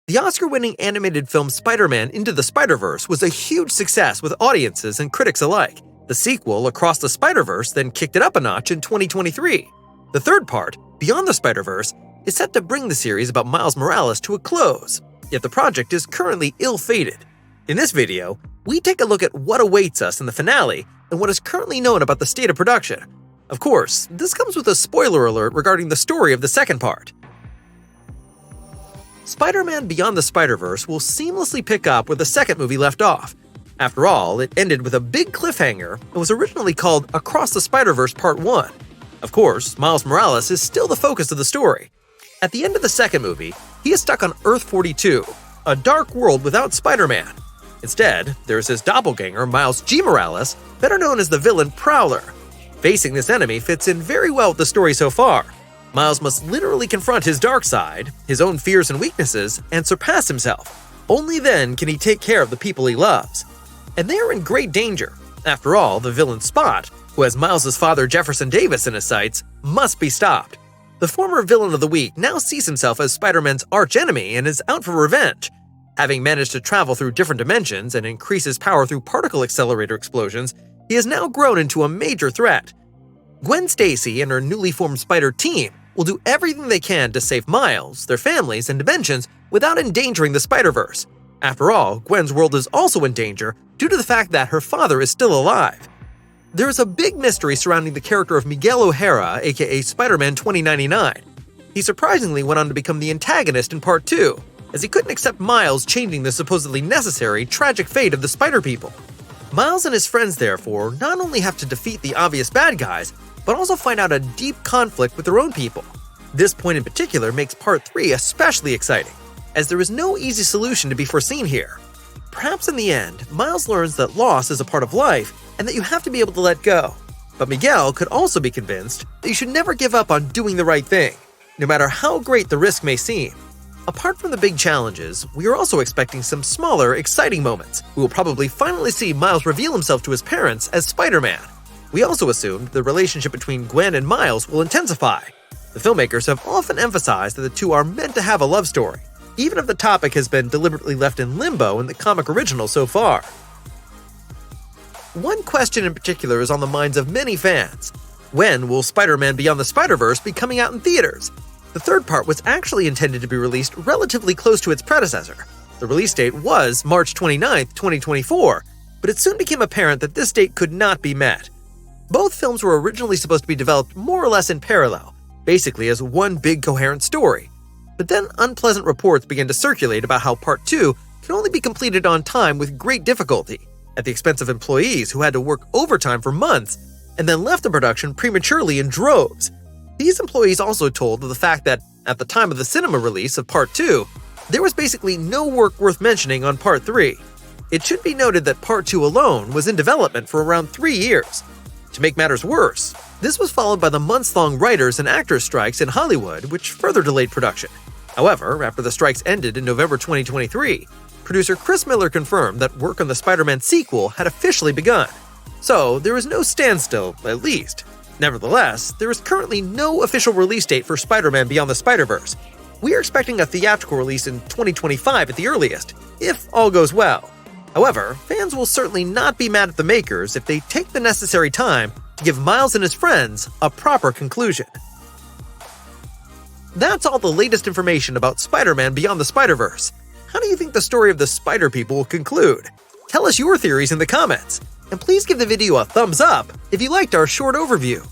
The Oscar-winning animated film Spider-Man Into the Spider-Verse was a huge success with audiences and critics alike. The sequel, Across the Spider-Verse, then kicked it up a notch in 2023. The third part, Beyond the Spider-Verse, is set to bring the series about Miles Morales to a close, yet the project is currently ill-fated. In this video, we take a look at what awaits us in the finale and what is currently known about the state of production. Of course, this comes with a spoiler alert regarding the story of the second part. Spider-Man Beyond the Spider-Verse will seamlessly pick up where the second movie left off. After all, it ended with a big cliffhanger and was originally called Across the Spider-Verse Part 1. Of course, Miles Morales is still the focus of the story. At the end of the second movie, he is stuck on Earth 42, a dark world without Spider-Man. Instead, there is his doppelganger, Miles G. Morales, better known as the villain Prowler. Facing this enemy fits in very well with the story so far. Miles must literally confront his dark side, his own fears and weaknesses, and surpass himself. Only then can he take care of the people he loves. And they are in great danger. After all, the villain Spot, who has Miles' father Jefferson Davis in his sights, must be stopped. The former villain of the week now sees himself as Spider-Man's archenemy and is out for revenge. Having managed to travel through different dimensions and increase his power through particle accelerator explosions, he has now grown into a major threat. Gwen Stacy and her newly formed Spider team will do everything they can to save Miles, their families, and dimensions without endangering the Spider-Verse. After all, Gwen's world is also in danger due to the fact that her father is still alive. There is a big mystery surrounding the character of Miguel O'Hara, aka Spider-Man 2099. He surprisingly went on to become the antagonist in Part 2, as he couldn't accept Miles changing the supposedly necessary, tragic fate of the Spider People. Miles and his friends, therefore, not only have to defeat the obvious bad guys, but also find out a deep conflict with their own people. This point in particular makes Part 3 especially exciting, as there is no easy solution to be foreseen here. Perhaps in the end, Miles learns that loss is a part of life and that you have to be able to let go. But Miguel could also be convinced that you should never give up on doing the right thing, no matter how great the risk may seem. Apart from the big challenges, we are also expecting some smaller, exciting moments. We will probably finally see Miles reveal himself to his parents as Spider-Man. We also assumed the relationship between Gwen and Miles will intensify. The filmmakers have often emphasized that the two are meant to have a love story, even if the topic has been deliberately left in limbo in the comic original so far. One question in particular is on the minds of many fans. When will Spider-Man Beyond the Spider-Verse be coming out in theaters? The third part was actually intended to be released relatively close to its predecessor. The release date was March 29, 2024, but it soon became apparent that this date could not be met. Both films were originally supposed to be developed more or less in parallel, basically as one big coherent story. But then unpleasant reports began to circulate about how Part 2 could only be completed on time with great difficulty, at the expense of employees who had to work overtime for months and then left the production prematurely in droves. These employees also told of the fact that, at the time of the cinema release of Part 2, there was basically no work worth mentioning on Part 3. It should be noted that Part 2 alone was in development for around 3 years. To make matters worse, this was followed by the months-long writers and actors strikes in Hollywood, which further delayed production. However, after the strikes ended in November 2023, producer Chris Miller confirmed that work on the Spider-Man sequel had officially begun. So, there is no standstill, at least. Nevertheless, there is currently no official release date for Spider-Man Beyond the Spider-Verse. We are expecting a theatrical release in 2025 at the earliest, if all goes well. However, fans will certainly not be mad at the makers if they take the necessary time to give Miles and his friends a proper conclusion. That's all the latest information about Spider-Man Beyond the Spider-Verse. How do you think the story of the Spider People will conclude? Tell us your theories in the comments, and please give the video a thumbs up if you liked our short overview.